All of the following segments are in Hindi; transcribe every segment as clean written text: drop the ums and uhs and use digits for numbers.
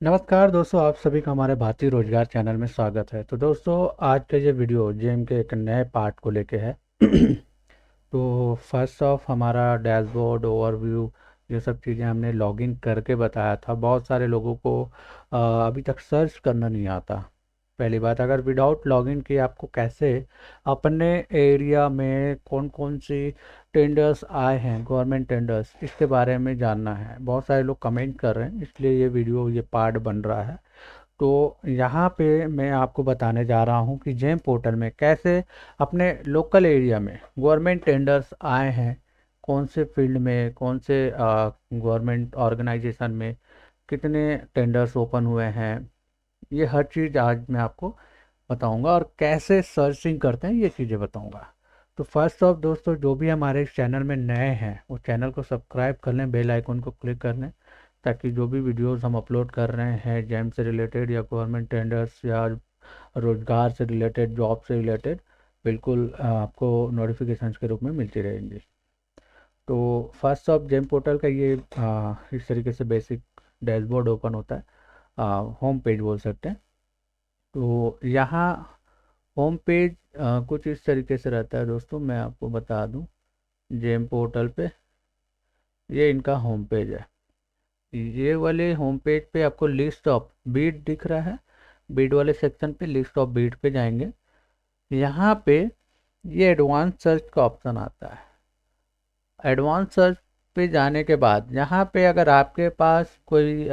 नमस्कार दोस्तों, आप सभी का हमारे भारतीय रोजगार चैनल में स्वागत है। तो दोस्तों, आज का ये वीडियो जेम के एक नए पार्ट को लेके है। तो फर्स्ट ऑफ हमारा डैशबोर्ड ओवरव्यू ये सब चीज़ें हमने लॉगिन करके बताया था। बहुत सारे लोगों को अभी तक सर्च करना नहीं आता। पहली बात, अगर विदाउट लॉगिन किए आपको कैसे अपने एरिया में कौन कौन सी टेंडर्स आए हैं, गवर्नमेंट टेंडर्स, इसके बारे में जानना है। बहुत सारे लोग कमेंट कर रहे हैं, इसलिए ये वीडियो ये पार्ट बन रहा है। तो यहाँ पे मैं आपको बताने जा रहा हूँ कि जेम पोर्टल में कैसे अपने लोकल एरिया में गवर्नमेंट टेंडर्स आए हैं, कौन से फील्ड में, कौन से गवर्नमेंट ऑर्गेनाइजेशन में कितने टेंडर्स ओपन हुए हैं, ये हर चीज़ आज मैं आपको बताऊंगा। और कैसे सर्चिंग करते हैं ये चीज़ें बताऊंगा। तो फर्स्ट ऑफ दोस्तों, जो भी हमारे इस चैनल में नए हैं वो चैनल को सब्सक्राइब कर लें, बेल आइकन को क्लिक कर लें, ताकि जो भी वीडियोस हम अपलोड कर रहे हैं जेम से रिलेटेड या गवर्नमेंट टेंडर्स या रोजगार से रिलेटेड, जॉब से रिलेटेड, बिल्कुल आपको नोटिफिकेशंस के रूप में मिलती रहेंगी। तो फर्स्ट ऑफ जेम पोर्टल का ये इस तरीके से बेसिक डैशबोर्ड ओपन होता है, होम पेज बोल सकते हैं। तो यहाँ होम पेज कुछ इस तरीके से रहता है दोस्तों, मैं आपको बता दूं। जेम पोर्टल पे ये इनका होम पेज है। ये वाले होम पेज पे आपको लिस्ट ऑफ बीट दिख रहा है। बीट वाले सेक्शन पे लिस्ट ऑफ बीट पे जाएंगे। यहाँ पे ये एडवांस सर्च का ऑप्शन आता है। एडवांस सर्च पे जाने के बाद यहाँ पे अगर आपके पास कोई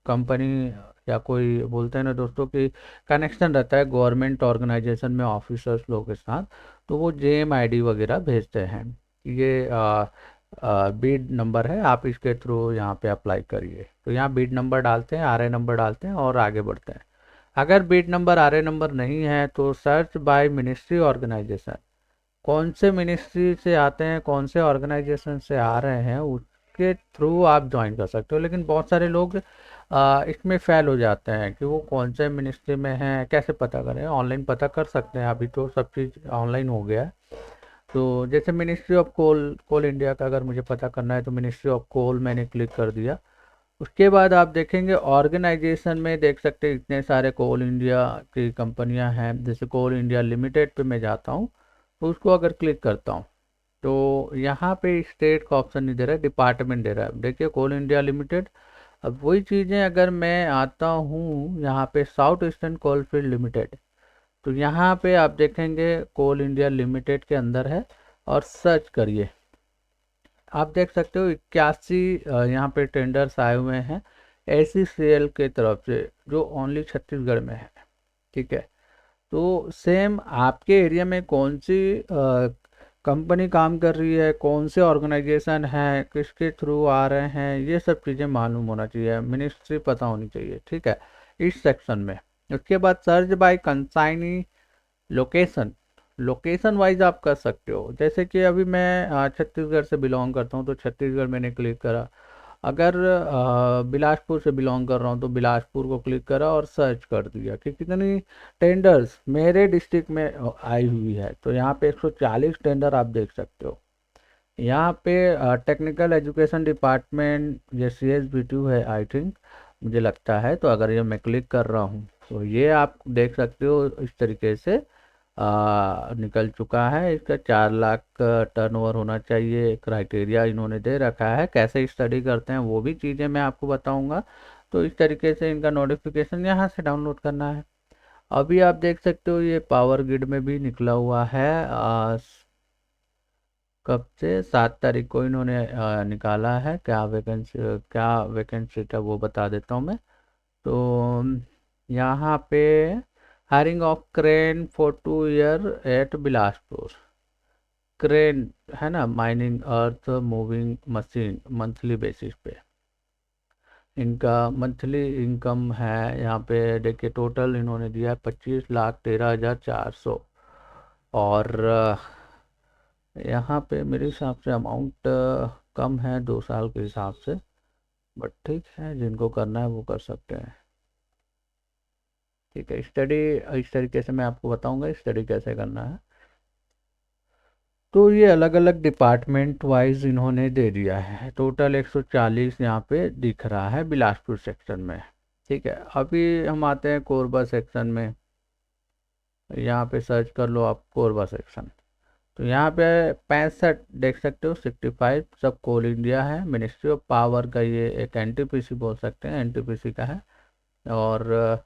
कंपनी या कोई, बोलते हैं ना दोस्तों कि कनेक्शन रहता है गवर्नमेंट ऑर्गेनाइजेशन में ऑफिसर्स लोगों के साथ, तो वो जेएम आईडी वगैरह भेजते हैं। ये बीड नंबर है, आप इसके थ्रू यहाँ पे अप्लाई करिए। तो यहाँ बीड नंबर डालते हैं, आरए नंबर डालते हैं और आगे बढ़ते हैं। अगर बीड नंबर आरए नंबर नहीं है तो सर्च बाय मिनिस्ट्री ऑर्गेनाइजेशन, कौन से मिनिस्ट्री से आते हैं, कौन से ऑर्गेनाइजेशन से आ रहे हैं, उसके थ्रू आप ज्वाइन कर सकते हो। लेकिन बहुत सारे लोग इसमें फेल हो जाते हैं कि वो कौन से मिनिस्ट्री में हैं, कैसे पता करें। ऑनलाइन पता कर सकते हैं, अभी तो सब चीज़ ऑनलाइन हो गया है। तो जैसे ministry of coal, coal India का अगर मुझे पता करना है तो मिनिस्ट्री ऑफ कोल मैंने क्लिक कर दिया। उसके बाद आप देखेंगे ऑर्गेनाइजेशन में, देख सकते हैं इतने सारे कोल इंडिया की कंपनियां हैं। जैसे कोल इंडिया लिमिटेड पे मैं जाता हूँ, तो उसको अगर क्लिक करता हूँ तो यहाँ पे स्टेट का ऑप्शन नहीं दे रहा है, डिपार्टमेंट दे रहा है। देखिए कोल इंडिया लिमिटेड। अब वही चीज़ें अगर मैं आता हूँ यहाँ पे साउथ ईस्टर्न कोलफील्ड लिमिटेड, तो यहाँ पे आप देखेंगे कोल इंडिया लिमिटेड के अंदर है। और सर्च करिए, आप देख सकते हो 81 यहाँ पे टेंडर्स आए हुए हैं एसीसीएल के तरफ से, जो ओनली छत्तीसगढ़ में है। ठीक है। तो सेम आपके एरिया में कौन सी कंपनी काम कर रही है, कौन से ऑर्गेनाइजेशन है, किसके थ्रू आ रहे हैं, ये सब चीज़ें मालूम होना चाहिए, मिनिस्ट्री पता होनी चाहिए। ठीक है, इस सेक्शन में। उसके बाद search by consignee location, location wise आप कर सकते हो। जैसे कि अभी मैं छत्तीसगढ़ से बिलोंग करता हूँ तो छत्तीसगढ़ मैंने क्लिक करा। अगर बिलासपुर से बिलोंग कर रहा हूँ तो बिलासपुर को क्लिक करा और सर्च कर दिया कि कितनी टेंडर्स मेरे डिस्ट्रिक्ट में आई हुई है। तो यहाँ पे 140 टेंडर आप देख सकते हो। यहाँ पे टेक्निकल एजुकेशन डिपार्टमेंट ये CSB2 है आई थिंक, मुझे लगता है। तो अगर ये मैं क्लिक कर रहा हूँ तो ये आप देख सकते हो इस तरीके से निकल चुका है। इसका 4 लाख का टर्नओवर होना चाहिए। क्राइटेरिया इन्होंने दे रखा है, कैसे स्टडी करते हैं वो भी चीज़ें मैं आपको बताऊंगा। तो इस तरीके से इनका नोटिफिकेशन यहाँ से डाउनलोड करना है। अभी आप देख सकते हो ये पावर ग्रिड में भी निकला हुआ है। कब से, 7 तारीख को इन्होंने निकाला है। क्या वैकेंसी था वो बता देता हूँ मैं। तो यहाँ पे hiring of crane for 2 year at Bilaspur. Crane है ना, mining earth moving machine, monthly basis पे इनका मंथली इनकम है। यहाँ पे देखिए टोटल इन्होंने दिया है 25,13,400। और यहाँ पे मेरे हिसाब से अमाउंट कम है 2 साल के हिसाब से, बट ठीक है, जिनको करना है वो कर सकते हैं। ठीक है, स्टडी इस तरीके से मैं आपको बताऊंगा स्टडी कैसे करना है। तो ये अलग अलग डिपार्टमेंट वाइज इन्होंने दे दिया है। टोटल 140 यहाँ पे दिख रहा है बिलासपुर सेक्शन में। ठीक है, अभी हम आते हैं कोरबा सेक्शन में। यहाँ पे सर्च कर लो आप कोरबा सेक्शन। तो यहाँ पे 65 देख सकते हो, 65 सब कोल इंडिया है। मिनिस्ट्री ऑफ पावर का ये एक एनटीपीसी बोल सकते हैं, एनटीपीसी का है। और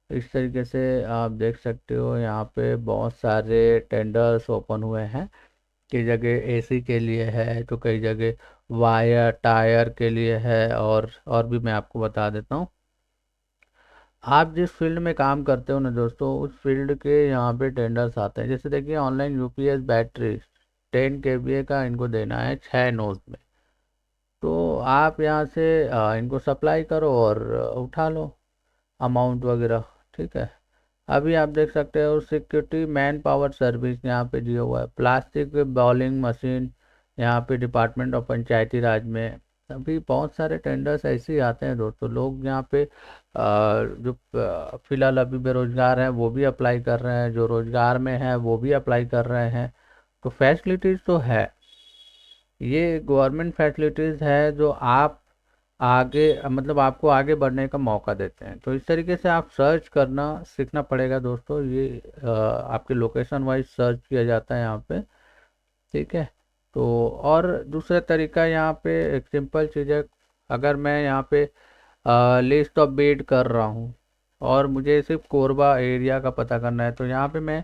इस तरीके से आप देख सकते हो यहाँ पे बहुत सारे टेंडर्स ओपन हुए हैं। कई जगह एसी के लिए है, तो कई जगह वायर टायर के लिए है। और भी मैं आपको बता देता हूँ। आप जिस फील्ड में काम करते हो ना दोस्तों, उस फील्ड के यहाँ पे टेंडर्स आते हैं। जैसे देखिए ऑनलाइन यूपीएस बैटरी 10 kVA का इनको देना है 6 नोड में। तो आप यहाँ से इनको सप्लाई करो और उठा लो अमाउंट वगैरह। ठीक है, अभी आप देख सकते हो सिक्योरिटी मैन पावर सर्विस यहाँ पे दिया हुआ है। प्लास्टिक बॉलिंग मशीन यहाँ पे डिपार्टमेंट ऑफ पंचायती राज में। अभी बहुत सारे टेंडर्स ऐसे ही आते हैं दोस्तों। लोग यहाँ पे जो फिलहाल अभी बेरोजगार हैं वो भी अप्लाई कर रहे हैं, जो रोजगार में है वो भी अप्लाई कर रहे हैं। तो फैसिलिटीज़ तो है, ये गवर्नमेंट फैसिलिटीज़ है जो आप आगे मतलब आपको आगे बढ़ने का मौका देते हैं। तो इस तरीके से आप सर्च करना सीखना पड़ेगा दोस्तों। ये आपके लोकेशन वाइज सर्च किया जाता है यहाँ पे। ठीक है, तो और दूसरा तरीका यहाँ पे एक सिंपल चीज़ है। अगर मैं यहाँ पे लिस्ट ऑफ बिड कर रहा हूँ और मुझे सिर्फ कोरबा एरिया का पता करना है, तो यहाँ पे मैं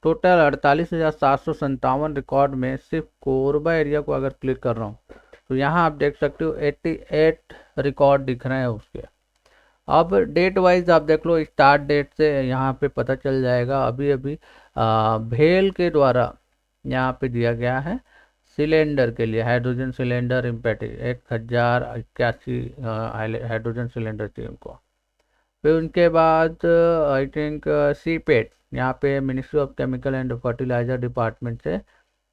टोटल 48,757 रिकॉर्ड में सिर्फ कोरबा एरिया को अगर क्लिक कर रहा हूँ, तो यहाँ आप देख सकते हो 88 रिकॉर्ड दिख रहे हैं उसके। अब डेट वाइज आप देख लो, स्टार्ट डेट से यहाँ पे पता चल जाएगा। अभी अभी भेल के द्वारा यहाँ पे दिया गया है सिलेंडर के लिए, हाइड्रोजन सिलेंडर इम्पेटिक 1081 हाइड्रोजन सिलेंडर चाहिए उनको। फिर उनके बाद आई थिंक सीपेट यहाँ पे ministry of chemical and fertiliser department से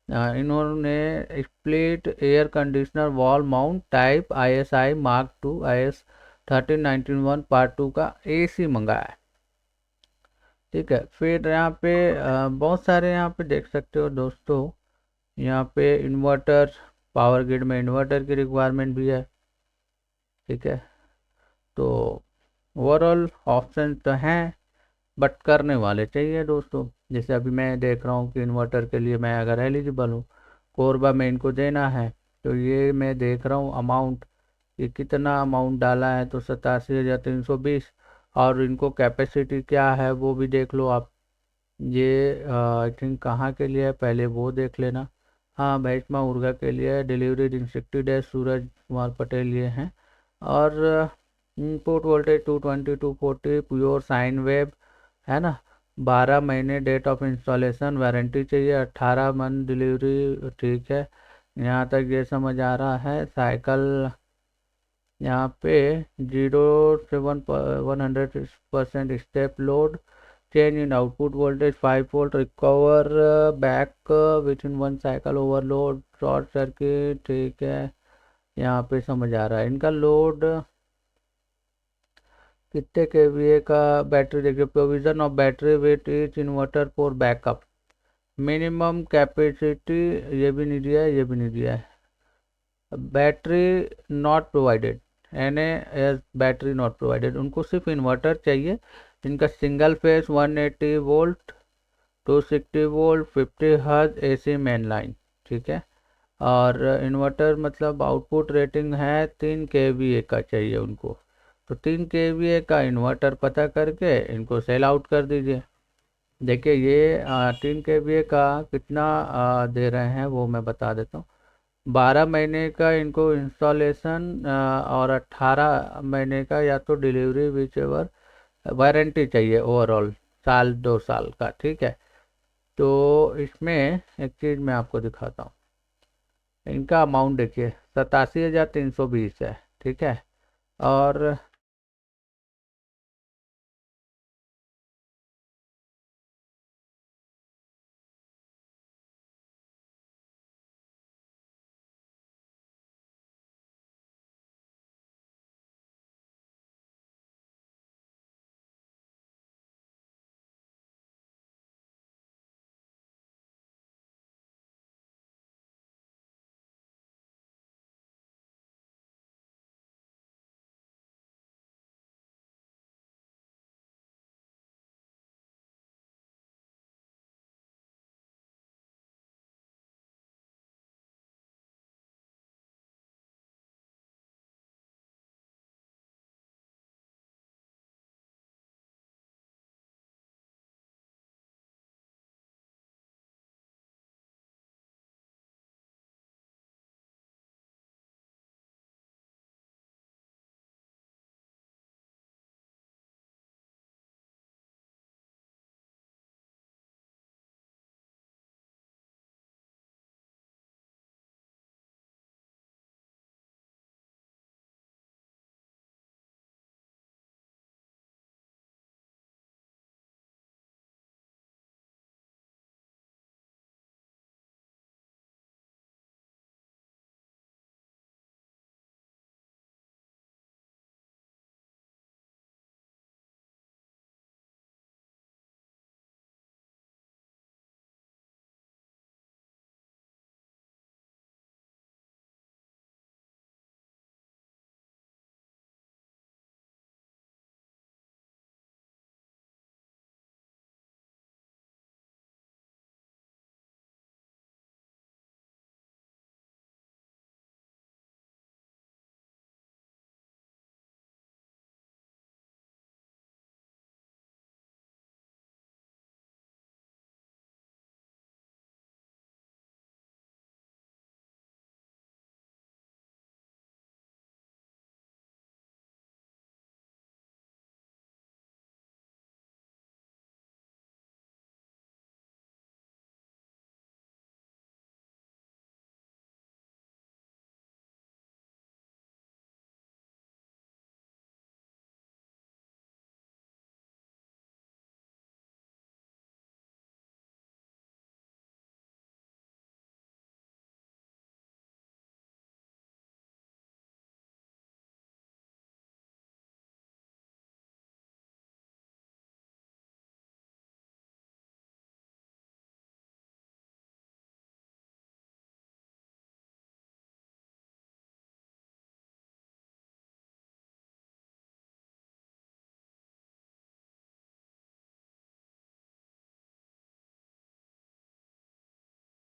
इन्होंने split air conditioner wall mount type ISI mark 2 IS 1391 part 2 का AC मंगाया है। ठीक है, फिर यहाँ पे बहुत सारे यहाँ पे देख सकते हो दोस्तों, यहाँ पे इन्वर्टर, पावर ग्रिड में इन्वर्टर की रिक्वायरमेंट भी है। ठीक है, तो ओवरऑल ऑप्शन तो हैं, बट करने वाले चाहिए दोस्तों। जैसे अभी मैं देख रहा हूँ कि इन्वर्टर के लिए मैं अगर एलिजिबल हूँ, कोरबा में इनको देना है, तो ये मैं देख रहा हूँ अमाउंट, ये कितना अमाउंट डाला है, तो 87,320। और इनको कैपेसिटी क्या है वो भी देख लो आप। ये आई थिंक कहाँ के लिए है पहले वो देख लेना। हाँ, भैंसमा उर्गा के लिए डिलीवरी इन 60 डेज, सूरज कुमार पटेल ये हैं। और input voltage 220 240 pure sine wave है ना। 12 महीने डेट ऑफ इंस्टॉलेशन, वारंटी चाहिए, 18 मंथ डिलीवरी। ठीक है, यहाँ तक ये समझ आ रहा है। साइकिल यहाँ पे 0 से 100% step load, change in output voltage 5 volt, recover back within 1 cycle, overload, short circuit। ठीक है, यहाँ पे समझ आ रहा है। इनका लोड कितने kVA का बैटरी देखिए। Provision of battery with each inverter for backup, minimum capacity ये भी नहीं दिया है, ये भी नहीं दिया है। Battery not provided, as battery not provided. उनको सिर्फ इन्वर्टर चाहिए। इनका single phase 180 volt 260 volt 50 hertz AC main line. ठीक है, और इन्वर्टर मतलब आउटपुट रेटिंग है 3 kVA का चाहिए उनको। तो 3 kVA का इन्वर्टर पता करके इनको सेल आउट कर दीजिए। देखिए ये 3 kVA का कितना दे रहे हैं वो मैं बता देता हूँ। 12 महीने का इनको इंस्टॉलेशन और 18 महीने का या तो डिलीवरी विच एवर वारंटी चाहिए, ओवरऑल साल 2 साल का। ठीक है, तो इसमें एक चीज़ मैं आपको दिखाता हूँ। इनका अमाउंट देखिए 87,320 है। ठीक है, और